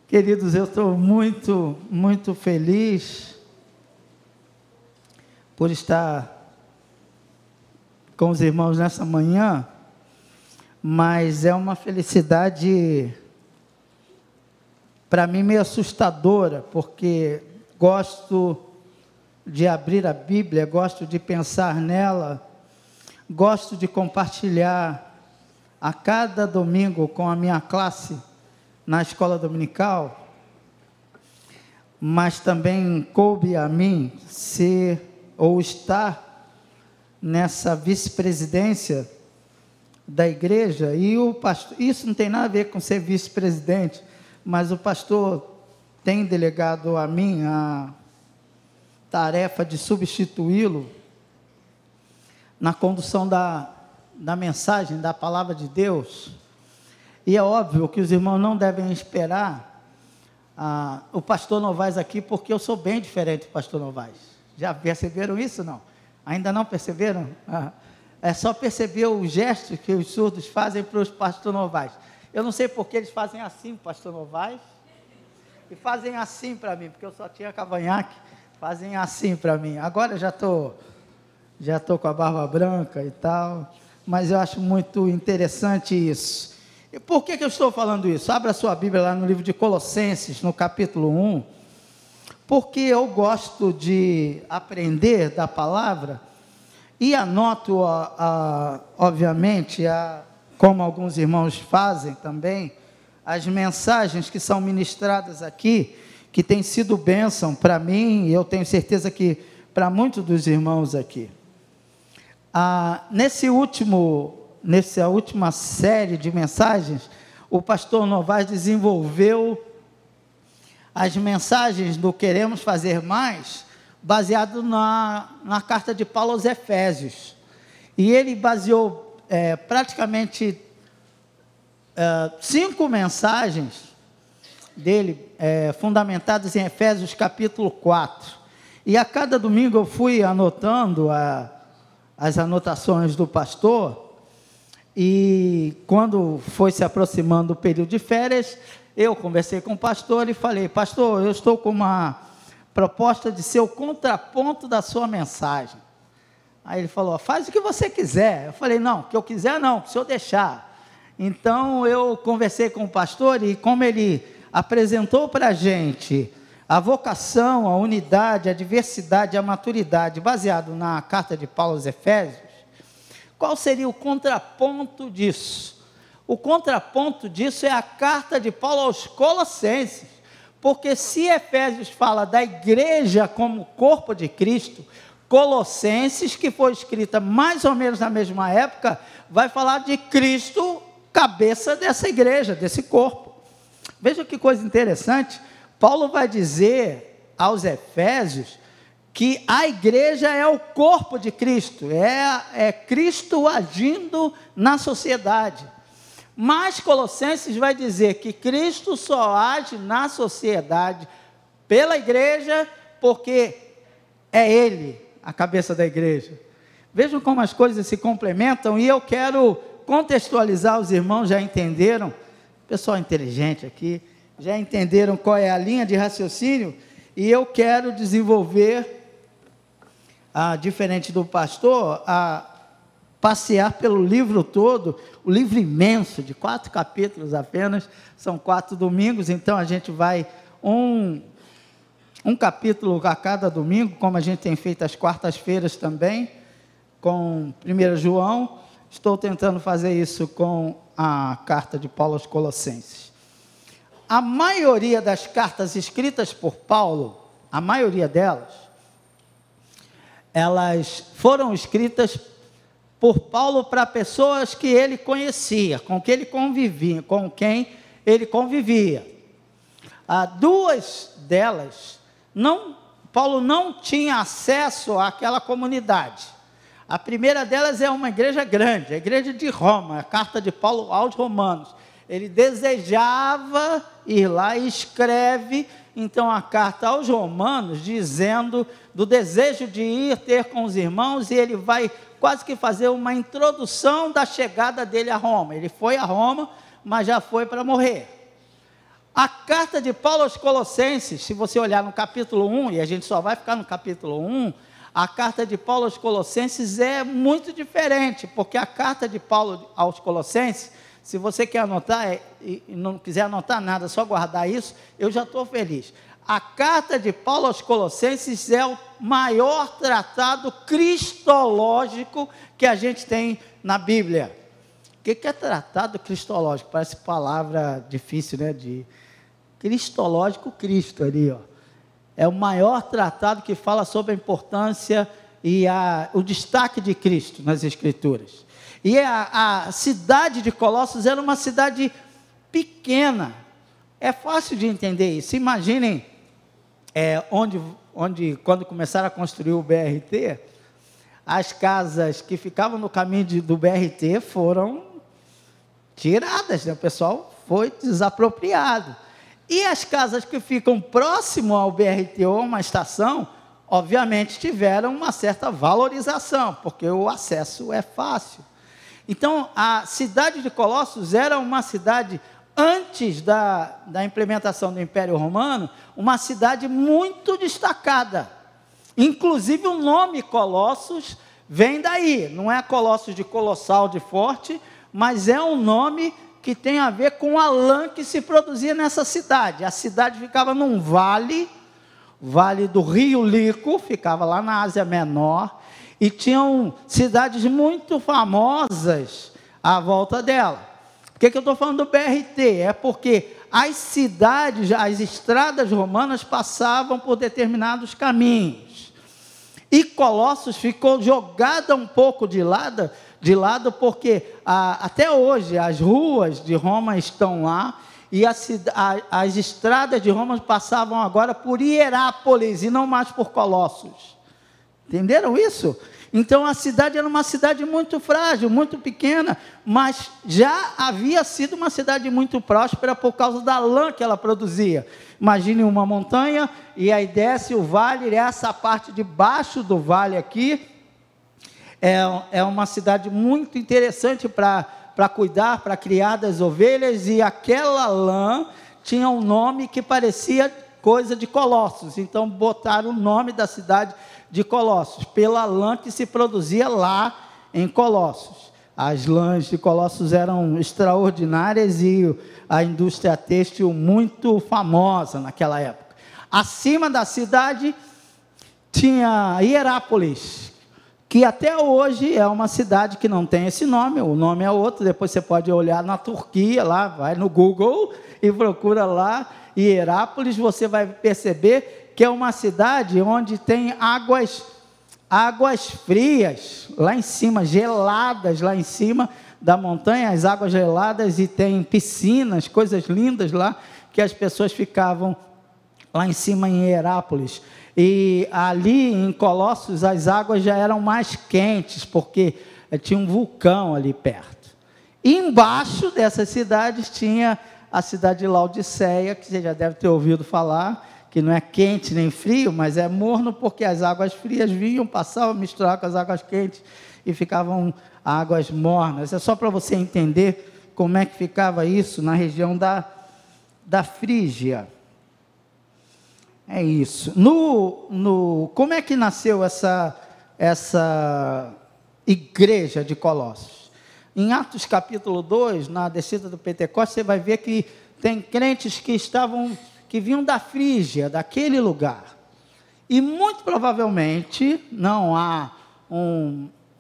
Queridos, eu estou muito, muito feliz por estar com os irmãos nessa manhã, mas é uma felicidade para mim meio assustadora, porque gosto de abrir a Bíblia, gosto de pensar nela, gosto de compartilhar a cada domingo com a minha classe na escola dominical, mas também coube a mim ser ou estar nessa vice-presidência da igreja, e o pastor, isso não tem nada a ver com ser vice-presidente, mas o pastor tem delegado a mim a tarefa de substituí-lo na condução da mensagem, da palavra de Deus. E é óbvio que os irmãos não devem esperar o pastor Novaes aqui, porque eu sou bem diferente do pastor Novaes. Já perceberam isso, não? Ainda não perceberam? É só perceber o gesto que os surdos fazem para os pastor Novaes. Eu não sei porque eles fazem assim, pastor Novaes, e fazem assim para mim, porque eu só tinha cavanhaque, fazem assim para mim. Agora eu já estou com a barba branca e tal, mas eu acho muito interessante isso. E por que eu estou falando isso? Abra sua Bíblia lá no livro de Colossenses, no capítulo 1, porque eu gosto de aprender da palavra e anoto, obviamente, como alguns irmãos fazem também, as mensagens que são ministradas aqui, que têm sido bênção para mim, e eu tenho certeza que para muitos dos irmãos aqui. Nessa última série de mensagens, o pastor Novaes desenvolveu as mensagens do Queremos Fazer Mais, baseado na carta de Paulo aos Efésios. E ele baseou praticamente 5 mensagens dele, fundamentadas em Efésios capítulo 4. E a cada domingo eu fui anotando as anotações do pastor. E quando foi se aproximando o período de férias, eu conversei com o pastor e falei: pastor, eu estou com uma proposta de ser o contraponto da sua mensagem. Aí ele falou: faz o que você quiser. Eu falei: não, o que eu quiser não, que o senhor deixar. Então eu conversei com o pastor, e como ele apresentou para a gente a vocação, a unidade, a diversidade, a maturidade, baseado na carta de Paulo aos Efésios, qual seria o contraponto disso? O contraponto disso é a carta de Paulo aos Colossenses, porque se Efésios fala da igreja como corpo de Cristo, Colossenses, que foi escrita mais ou menos na mesma época, vai falar de Cristo, cabeça dessa igreja, desse corpo. Veja que coisa interessante, Paulo vai dizer aos Efésios que a igreja é o corpo de Cristo, é Cristo agindo na sociedade. Mas Colossenses vai dizer que Cristo só age na sociedade pela igreja, porque é Ele a cabeça da igreja. Vejam como as coisas se complementam, e eu quero contextualizar, os irmãos já entenderam, pessoal inteligente aqui, já entenderam qual é a linha de raciocínio, e eu quero desenvolver, diferente do pastor, passear pelo livro todo, o livro imenso, de 4 capítulos apenas, são 4 domingos, então a gente vai um capítulo a cada domingo, como a gente tem feito às quartas-feiras também, com 1 João, estou tentando fazer isso com a carta de Paulo aos Colossenses. A maioria das cartas escritas por Paulo, a maioria delas, elas foram escritas por Paulo para pessoas que ele conhecia, com quem ele convivia. 2 delas, Paulo não tinha acesso àquela comunidade. A primeira delas é uma igreja grande, a igreja de Roma, a carta de Paulo aos Romanos. Ele desejava ir lá e escreve, então, a carta aos Romanos, dizendo do desejo de ir ter com os irmãos, e ele vai quase que fazer uma introdução da chegada dele a Roma. Ele foi a Roma, mas já foi para morrer. A carta de Paulo aos Colossenses, se você olhar no capítulo 1, e a gente só vai ficar no capítulo 1, a carta de Paulo aos Colossenses é muito diferente, porque a carta de Paulo aos Colossenses, se você quer anotar e não quiser anotar nada, só guardar isso, eu já estou feliz. A carta de Paulo aos Colossenses é o maior tratado cristológico que a gente tem na Bíblia. O que é tratado cristológico? Parece palavra difícil, né? De cristológico, Cristo ali, ó. É o maior tratado que fala sobre a importância e o destaque de Cristo nas Escrituras. E a cidade de Colossos era uma cidade pequena. É fácil de entender isso. Imaginem quando começaram a construir o BRT, as casas que ficavam no caminho do BRT foram tiradas, né? O pessoal foi desapropriado. E as casas que ficam próximo ao BRT ou a uma estação, obviamente tiveram uma certa valorização, porque o acesso é fácil. Então, a cidade de Colossos era uma cidade, antes da implementação do Império Romano, uma cidade muito destacada. Inclusive o nome Colossos vem daí, não é Colossos de colossal, de forte, mas é um nome que tem a ver com a lã que se produzia nessa cidade. A cidade ficava num vale do Rio Lico, ficava lá na Ásia Menor, e tinham cidades muito famosas à volta dela. Por que eu estou falando do BRT? É porque as cidades, as estradas romanas passavam por determinados caminhos. E Colossos ficou jogada um pouco de lado porque até hoje as ruas de Roma estão lá e as estradas de Roma passavam agora por Hierápolis e não mais por Colossos. Entenderam isso? Então a cidade era uma cidade muito frágil, muito pequena, mas já havia sido uma cidade muito próspera por causa da lã que ela produzia. Imagine uma montanha e aí desce o vale, e essa parte de baixo do vale aqui é uma cidade muito interessante para cuidar, para criar das ovelhas, e aquela lã tinha um nome que parecia coisa de Colossos, então botaram o nome da cidade de Colossos, pela lã que se produzia lá em Colossos. As lãs de Colossos eram extraordinárias e a indústria têxtil muito famosa naquela época. Acima da cidade tinha Hierápolis, que até hoje é uma cidade que não tem esse nome, o nome é outro. Depois você pode olhar na Turquia, lá, vai no Google e procura lá, Hierápolis, você vai perceber que é uma cidade onde tem águas frias, lá em cima, geladas, lá em cima da montanha, as águas geladas, e tem piscinas, coisas lindas lá, que as pessoas ficavam lá em cima em Hierápolis. E ali em Colossos as águas já eram mais quentes, porque tinha um vulcão ali perto. E embaixo dessas cidades tinha a cidade de Laodiceia, que você já deve ter ouvido falar, que não é quente nem frio, mas é morno, porque as águas frias vinham, passavam, misturavam com as águas quentes e ficavam águas mornas. É só para você entender como é que ficava isso na região da Frígia. É isso. Como é que nasceu essa igreja de Colossos? Em Atos capítulo 2, na descida do Pentecostes, você vai ver que tem crentes que vinham da Frígia, daquele lugar. E muito provavelmente, não há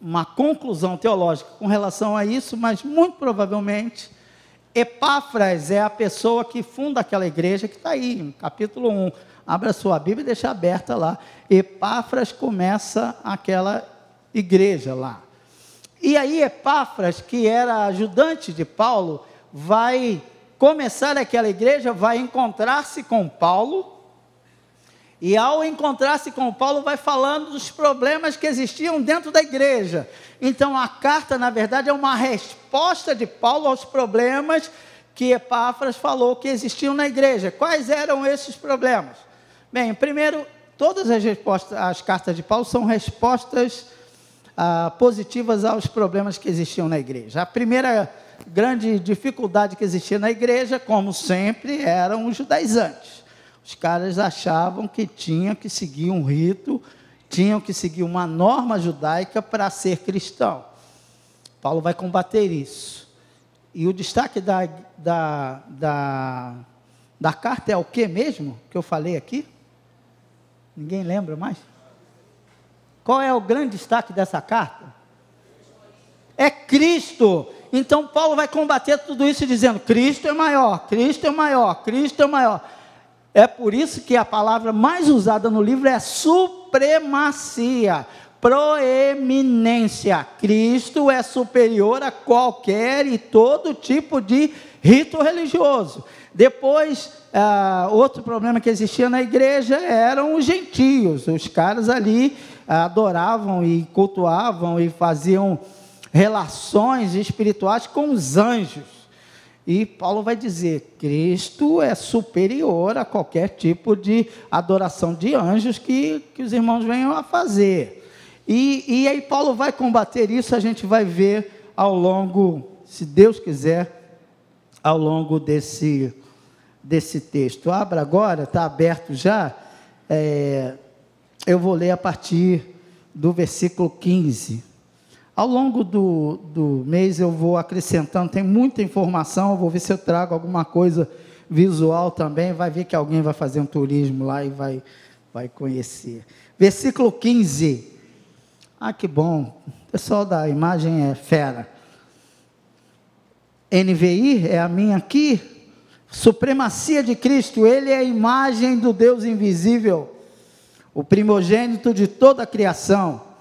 uma conclusão teológica com relação a isso, mas muito provavelmente Epáfras é a pessoa que funda aquela igreja, que está aí, no capítulo 1. Abra sua Bíblia e deixa aberta lá. Epáfras começa aquela igreja lá. E aí Epáfras, que era ajudante de Paulo, vai começar aquela igreja, vai encontrar-se com Paulo, e ao encontrar-se com Paulo, vai falando dos problemas que existiam dentro da igreja. Então a carta, na verdade, é uma resposta de Paulo aos problemas que Epáfras falou que existiam na igreja. Quais eram esses problemas? Bem, primeiro, todas as cartas de Paulo são respostas positivas aos problemas que existiam na igreja. A primeira grande dificuldade que existia na igreja, como sempre, eram os judaizantes. Os caras achavam que tinham que seguir um rito, tinham que seguir uma norma judaica para ser cristão. Paulo vai combater isso. E o destaque da carta é o que mesmo, que eu falei aqui? Ninguém lembra mais? Qual é o grande destaque dessa carta? É Cristo. Então Paulo vai combater tudo isso dizendo, Cristo é maior, Cristo é maior, Cristo é maior. É por isso que a palavra mais usada no livro é supremacia, proeminência. Cristo é superior a qualquer e todo tipo de rito religioso. Depois, outro problema que existia na igreja eram os gentios. Os caras ali adoravam e cultuavam e faziam relações espirituais com os anjos. E Paulo vai dizer, Cristo é superior a qualquer tipo de adoração de anjos que os irmãos venham a fazer. E aí Paulo vai combater isso, a gente vai ver ao longo, se Deus quiser, ao longo desse texto. Abra agora, está aberto já, eu vou ler a partir do versículo 15. Ao longo do mês eu vou acrescentando, tem muita informação, eu vou ver se eu trago alguma coisa visual também, vai ver que alguém vai fazer um turismo lá e vai conhecer. Versículo 15, que bom, o pessoal da imagem é fera. NVI é a minha aqui, supremacia de Cristo, Ele é a imagem do Deus invisível, o primogênito de toda a criação.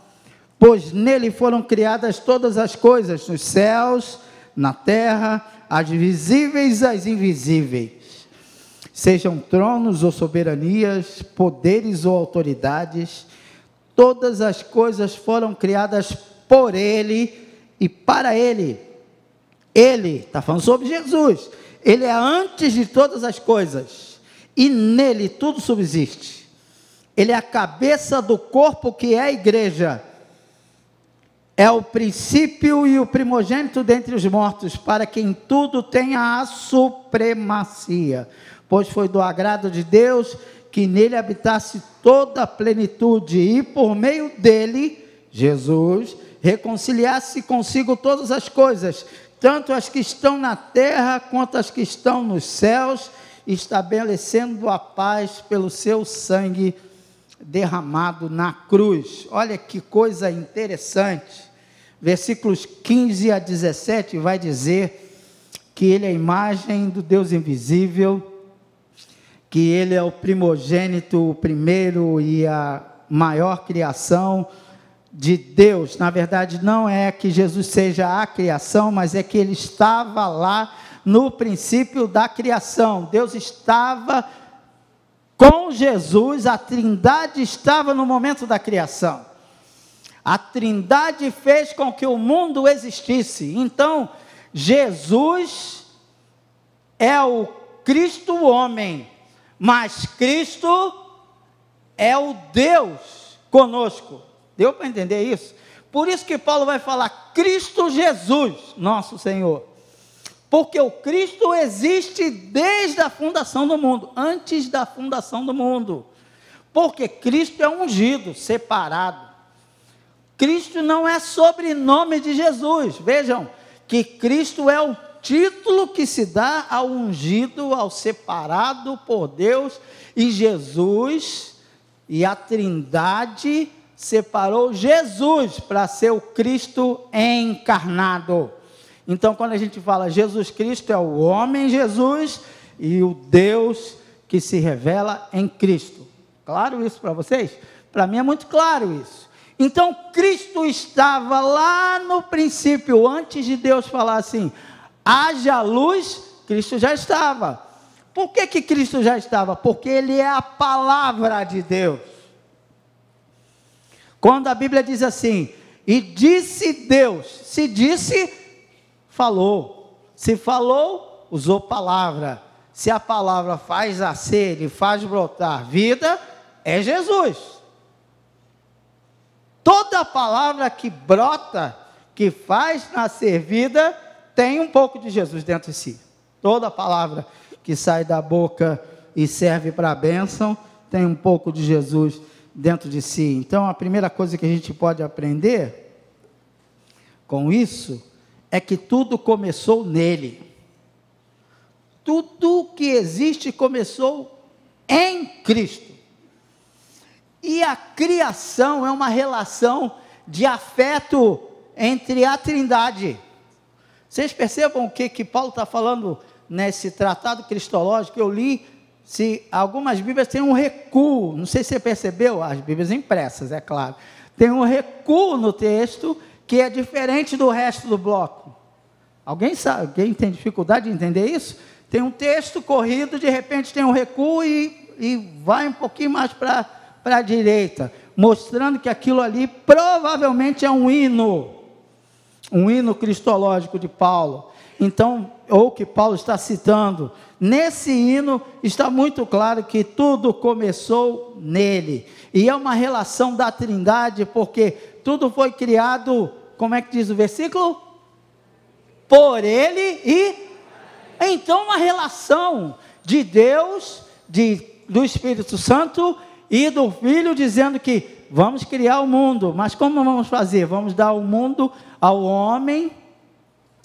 Pois nele foram criadas todas as coisas, nos céus, na terra, as visíveis e as invisíveis. Sejam tronos ou soberanias, poderes ou autoridades, todas as coisas foram criadas por ele e para ele. Ele, está falando sobre Jesus, ele é antes de todas as coisas, e nele tudo subsiste. Ele é a cabeça do corpo que é a igreja. É o princípio e o primogênito dentre os mortos, para que em tudo tenha a supremacia. Pois foi do agrado de Deus que nele habitasse toda a plenitude, e por meio dele, Jesus, reconciliasse consigo todas as coisas, tanto as que estão na terra, quanto as que estão nos céus, estabelecendo a paz pelo seu sangue derramado na cruz. Olha que coisa interessante, versículos 15 a 17 vai dizer que ele é a imagem do Deus invisível, que ele é o primogênito, o primeiro e a maior criação de Deus. Na verdade não é que Jesus seja a criação, mas é que ele estava lá no princípio da criação. Deus estava com Jesus, a Trindade estava no momento da criação. A Trindade fez com que o mundo existisse. Então, Jesus é o Cristo homem, mas Cristo é o Deus conosco. Deu para entender isso? Por isso que Paulo vai falar Cristo Jesus, nosso Senhor. Porque o Cristo existe desde a fundação do mundo, antes da fundação do mundo. Porque Cristo é ungido, separado. Cristo não é sobrenome de Jesus. Vejam que Cristo é o título que se dá ao ungido, ao separado por Deus. E Jesus e a Trindade separou Jesus para ser o Cristo encarnado. Então, quando a gente fala Jesus Cristo, é o homem Jesus e o Deus que se revela em Cristo. Claro isso para vocês? Para mim é muito claro isso. Então, Cristo estava lá no princípio, antes de Deus falar assim, haja luz, Cristo já estava. Por que Cristo já estava? Porque Ele é a palavra de Deus. Quando a Bíblia diz assim, e disse Deus, se disse, falou, se falou, usou palavra, se a palavra faz nascer e faz brotar vida, é Jesus. Toda palavra que brota, que faz nascer vida, tem um pouco de Jesus dentro de si. Toda palavra que sai da boca e serve para a bênção, tem um pouco de Jesus dentro de si. Então, a primeira coisa que a gente pode aprender com isso é que tudo começou nele. Tudo que existe começou em Cristo. E a criação é uma relação de afeto entre a Trindade. Vocês percebam o que Paulo está falando nesse tratado cristológico? Eu li, se algumas Bíblias têm um recuo, não sei se você percebeu, as Bíblias impressas, é claro, tem um recuo no texto que é diferente do resto do bloco. Alguém sabe, alguém tem dificuldade de entender isso? Tem um texto corrido, de repente tem um recuo e vai um pouquinho mais para a direita, mostrando que aquilo ali provavelmente é um hino cristológico de Paulo. Então, ou que Paulo está citando, nesse hino está muito claro que tudo começou nele, e é uma relação da Trindade, porque tudo foi criado, como é que diz o versículo? Por ele e... Então, uma relação de Deus, do Espírito Santo e do Filho, dizendo que vamos criar o mundo, mas como vamos fazer? Vamos dar o mundo ao homem,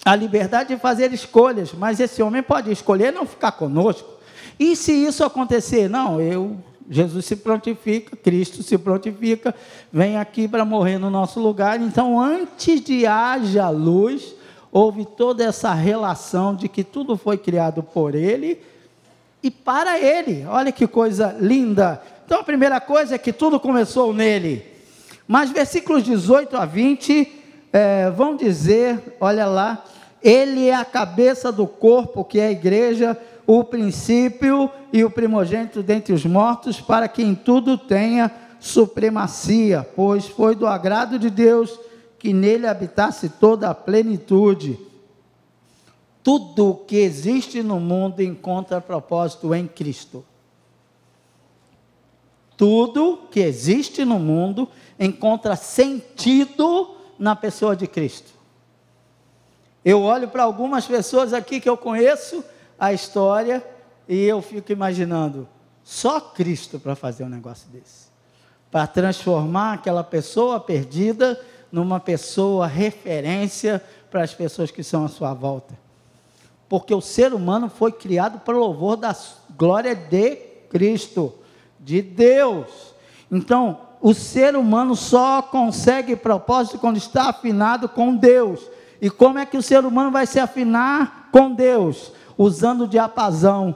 a liberdade de fazer escolhas, mas esse homem pode escolher não ficar conosco. E se isso acontecer? Não, Jesus se prontifica, Cristo se prontifica, vem aqui para morrer no nosso lugar. Então, antes de haja luz, houve toda essa relação de que tudo foi criado por Ele e para Ele. Olha que coisa linda. Então, a primeira coisa é que tudo começou nele. Mas versículos 18 a 20 vão dizer, olha lá, Ele é a cabeça do corpo, que é a igreja, o princípio e o primogênito dentre os mortos, para que em tudo tenha supremacia, pois foi do agrado de Deus que nele habitasse toda a plenitude. Tudo que existe no mundo encontra propósito em Cristo. Tudo que existe no mundo encontra sentido na pessoa de Cristo. Eu olho para algumas pessoas aqui que eu conheço a história e eu fico imaginando, só Cristo para fazer um negócio desse, para transformar aquela pessoa perdida numa pessoa referência para as pessoas que são à sua volta, porque o ser humano foi criado para o louvor da glória de Cristo, de Deus. Então, o ser humano só consegue propósito quando está afinado com Deus. E como é que o ser humano vai se afinar com Deus? Usando diapasão,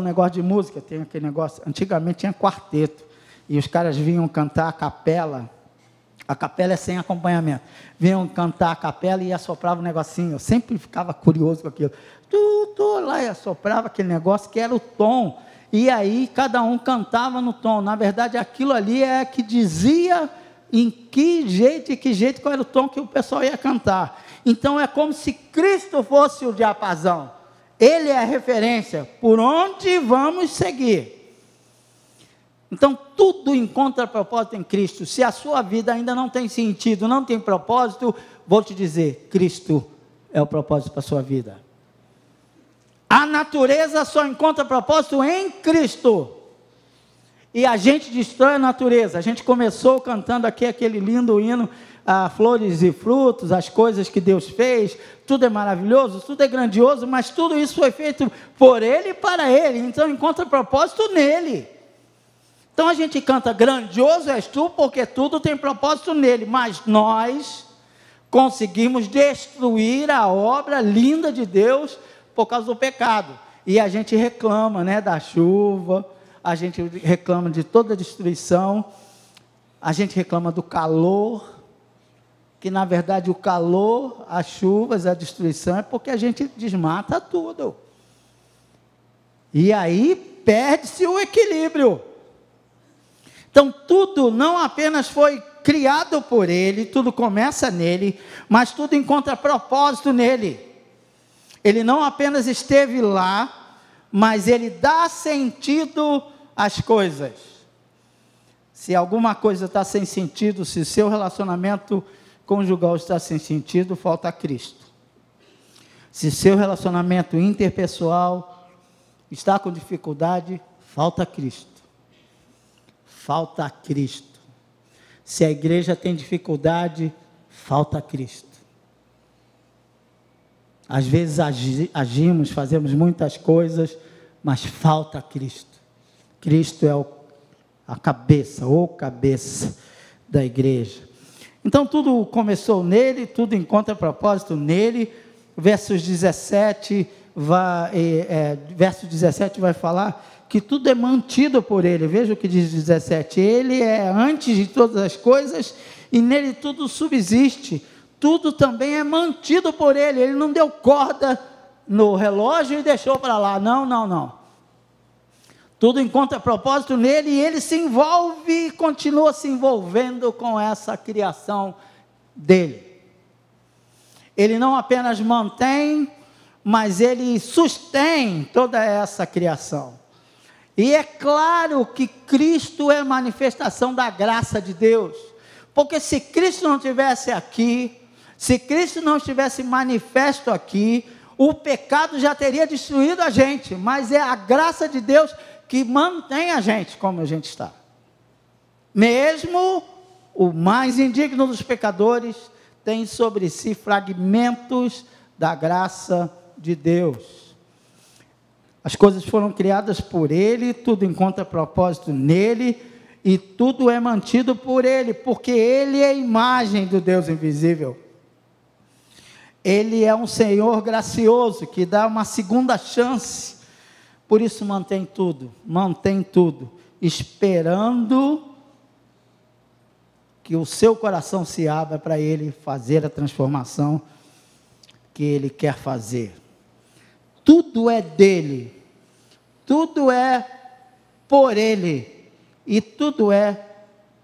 negócio de música, tem aquele negócio, antigamente tinha quarteto, e os caras vinham cantar a capela é sem acompanhamento, vinham cantar a capela e assoprava um negocinho, eu sempre ficava curioso com aquilo, lá e assoprava aquele negócio que era o tom, e aí cada um cantava no tom, na verdade aquilo ali é que dizia em que jeito, qual era o tom que o pessoal ia cantar. Então é como se Cristo fosse o diapasão, Ele é a referência, por onde vamos seguir. Então tudo encontra propósito em Cristo. Se a sua vida ainda não tem sentido, não tem propósito, vou te dizer, Cristo é o propósito para a sua vida. A natureza só encontra propósito em Cristo. E a gente destrói a natureza. A gente começou cantando aqui aquele lindo hino, flores e frutos, as coisas que Deus fez, tudo é maravilhoso, tudo é grandioso, mas tudo isso foi feito por Ele e para Ele, então encontra propósito nele. Então a gente canta, grandioso és tu, porque tudo tem propósito nele, mas nós conseguimos destruir a obra linda de Deus por causa do pecado, e a gente reclama, da chuva, a gente reclama de toda a destruição, a gente reclama do calor, que na verdade o calor, as chuvas, a destruição, é porque a gente desmata tudo, e aí perde-se o equilíbrio. Então tudo não apenas foi criado por Ele, tudo começa nele, mas tudo encontra propósito nele. Ele não apenas esteve lá, mas Ele dá sentido às coisas. Se alguma coisa está sem sentido, se seu relacionamento conjugal está sem sentido, falta Cristo. Se seu relacionamento interpessoal está com dificuldade, falta Cristo. Falta Cristo. Se a igreja tem dificuldade, falta Cristo. Às vezes agimos, fazemos muitas coisas, mas falta Cristo. Cristo é a cabeça, ou cabeça da igreja. Então tudo começou nele, tudo encontra propósito nele. Verso 17 vai falar que tudo é mantido por ele. Veja o que diz 17: ele é antes de todas as coisas e nele tudo subsiste. Tudo também é mantido por ele. Ele não deu corda no relógio e deixou para lá. Não. Tudo encontra propósito nele e ele se envolve e continua se envolvendo com essa criação dele. Ele não apenas mantém, mas ele sustém toda essa criação. E é claro que Cristo é manifestação da graça de Deus, porque se Cristo não estivesse aqui, se Cristo não estivesse manifesto aqui, o pecado já teria destruído a gente, mas é a graça de Deus que mantém a gente como a gente está. Mesmo o mais indigno dos pecadores tem sobre si fragmentos da graça de Deus. As coisas foram criadas por Ele, tudo encontra propósito nele, e tudo é mantido por Ele, porque Ele é a imagem do Deus invisível. Ele é um Senhor gracioso, que dá uma segunda chance, por isso mantém tudo, esperando que o seu coração se abra para Ele fazer a transformação que Ele quer fazer. Tudo é dele, tudo é por Ele, e tudo é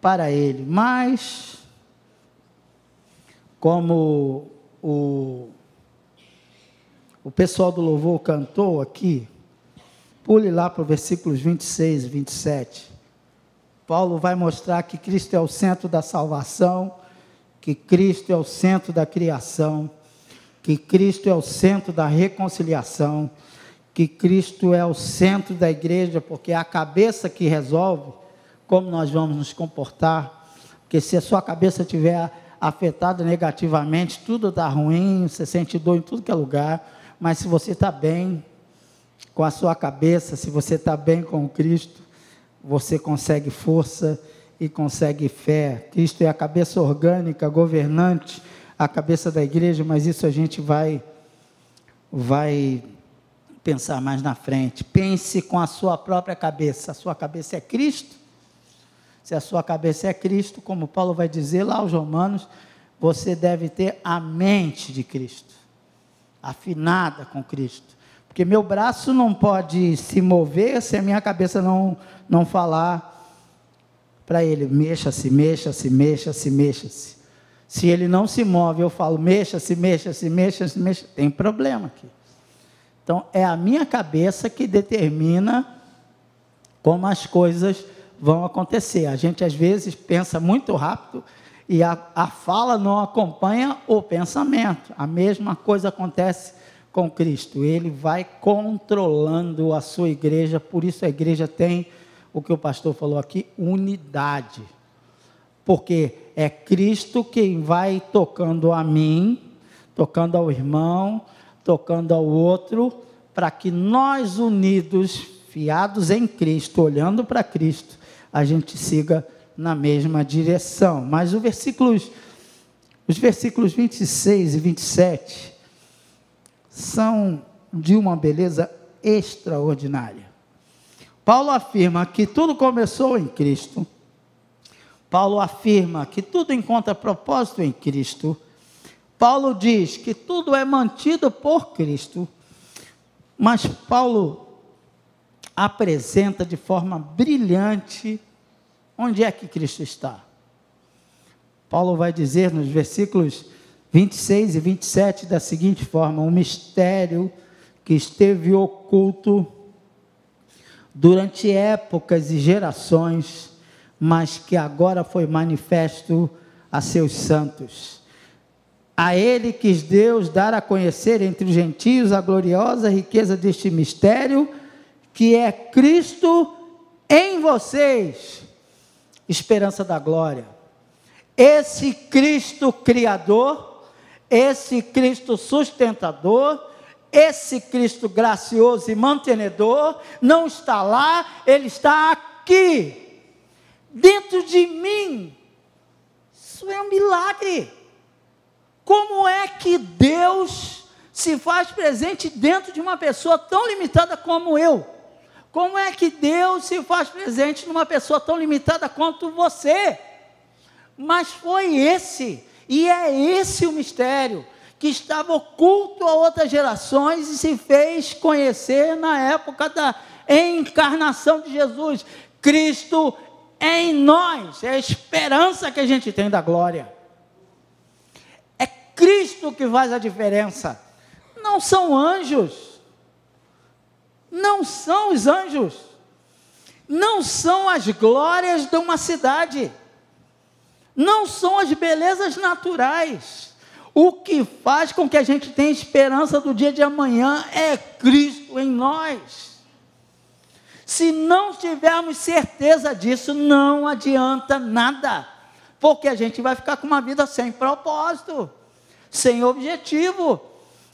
para Ele. Mas, como o pessoal do louvor cantou aqui, pule lá para os versículos 26 e 27. Paulo vai mostrar que Cristo é o centro da salvação, que Cristo é o centro da criação, que Cristo é o centro da reconciliação, que Cristo é o centro da igreja, porque é a cabeça que resolve como nós vamos nos comportar, porque se a sua cabeça estiver afetada negativamente, tudo está ruim, você sente dor em tudo que é lugar, mas se você está bem com a sua cabeça, se você está bem com Cristo, você consegue força e consegue fé. Cristo é a cabeça orgânica, governante, a cabeça da igreja, mas isso a gente vai pensar mais na frente. Pense com a sua própria cabeça. A sua cabeça é Cristo? Se a sua cabeça é Cristo, como Paulo vai dizer lá aos Romanos, você deve ter a mente de Cristo, afinada com Cristo. Porque meu braço não pode se mover se a minha cabeça não falar para ele, mexa-se. Se ele não se move, eu falo, mexa-se, tem problema aqui. Então, é a minha cabeça que determina como as coisas vão acontecer. A gente, às vezes, pensa muito rápido e a fala não acompanha o pensamento. A mesma coisa acontece com Cristo. Ele vai controlando a sua igreja, por isso a igreja tem, o que o pastor falou aqui, unidade. Porque é Cristo quem vai tocando a mim, tocando ao irmão, tocando ao outro, para que nós unidos, fiados em Cristo, olhando para Cristo, a gente siga na mesma direção. Mas os versículos 26 e 27 são de uma beleza extraordinária. Paulo afirma que tudo começou em Cristo. Paulo afirma que tudo encontra propósito em Cristo. Paulo diz que tudo é mantido por Cristo. Mas Paulo apresenta de forma brilhante onde é que Cristo está. Paulo vai dizer nos versículos 26 e 27 da seguinte forma: um mistério que esteve oculto durante épocas e gerações, mas que agora foi manifesto a seus santos. A ele quis Deus dar a conhecer entre os gentios a gloriosa riqueza deste mistério, que é Cristo em vocês, esperança da glória. Esse Cristo Criador, esse Cristo sustentador, esse Cristo gracioso e mantenedor, não está lá, Ele está aqui, dentro de mim. Isso é um milagre. Como é que Deus se faz presente dentro de uma pessoa tão limitada como eu? Como é que Deus se faz presente numa pessoa tão limitada quanto você? Mas foi esse, e é esse o mistério, que estava oculto a outras gerações e se fez conhecer na época da encarnação de Jesus. Cristo em nós, é a esperança que a gente tem da glória. É Cristo que faz a diferença. Não são anjos. Não são os anjos. Não são as glórias de uma cidade. Não são as belezas naturais. O que faz com que a gente tenha esperança do dia de amanhã é Cristo em nós. Se não tivermos certeza disso, não adianta nada, porque a gente vai ficar com uma vida sem propósito, sem objetivo,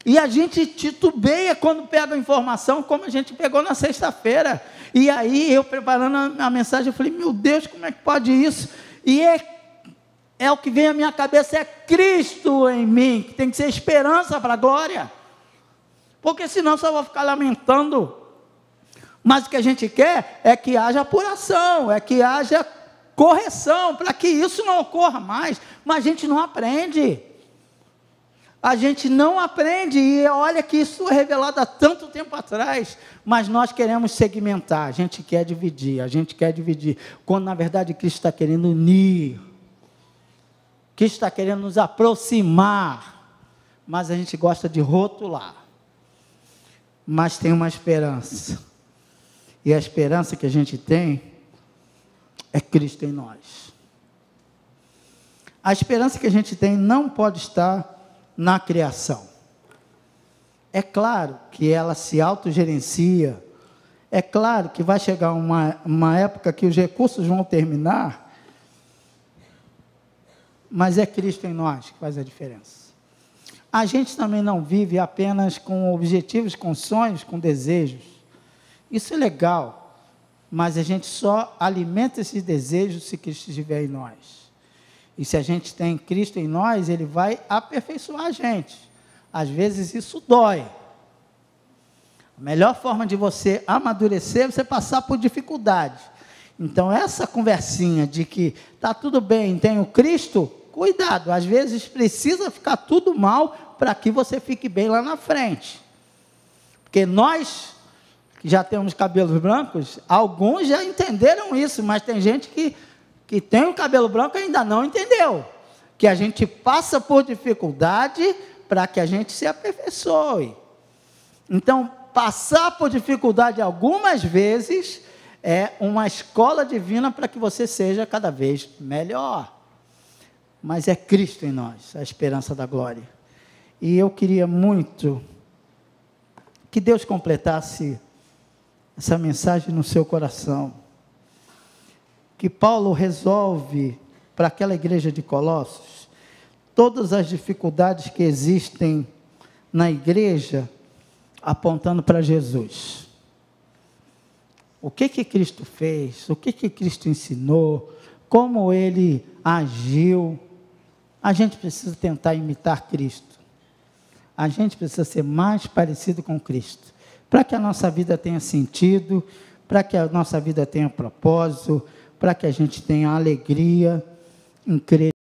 e a gente titubeia quando pega a informação, como a gente pegou na sexta-feira. E aí eu preparando a mensagem, eu falei, meu Deus, como é que pode isso? E é o que vem à minha cabeça, é Cristo em mim, que tem que ser esperança para a glória, porque senão só vou ficar lamentando. Mas o que a gente quer é que haja apuração, é que haja correção, para que isso não ocorra mais. Mas a gente não aprende. A gente não aprende, e olha que isso é revelado há tanto tempo atrás, mas nós queremos segmentar, a gente quer dividir, quando na verdade Cristo está querendo unir, Cristo está querendo nos aproximar, mas a gente gosta de rotular. Mas tem uma esperança, e a esperança que a gente tem é Cristo em nós. A esperança que a gente tem não pode estar na criação. É claro que ela se autogerencia, é claro que vai chegar uma época que os recursos vão terminar, mas é Cristo em nós que faz a diferença. A gente também não vive apenas com objetivos, com sonhos, com desejos. Isso é legal, mas a gente só alimenta esses desejos se Cristo estiver em nós. E se a gente tem Cristo em nós, Ele vai aperfeiçoar a gente. Às vezes isso dói. A melhor forma de você amadurecer é você passar por dificuldade. Então essa conversinha de que está tudo bem, tenho Cristo, cuidado, às vezes precisa ficar tudo mal para que você fique bem lá na frente. Porque nós que já temos cabelos brancos, alguns já entenderam isso, mas tem gente que tem o cabelo branco e ainda não entendeu. Que a gente passa por dificuldade para que a gente se aperfeiçoe. Então, passar por dificuldade algumas vezes é uma escola divina para que você seja cada vez melhor. Mas é Cristo em nós, a esperança da glória. E eu queria muito que Deus completasse essa mensagem no seu coração. Que Paulo resolve para aquela igreja de Colossos todas as dificuldades que existem na igreja, apontando para Jesus. O que Cristo fez, o que Cristo ensinou, como Ele agiu. A gente precisa tentar imitar Cristo. A gente precisa ser mais parecido com Cristo, para que a nossa vida tenha sentido, para que a nossa vida tenha propósito, para que a gente tenha alegria em crer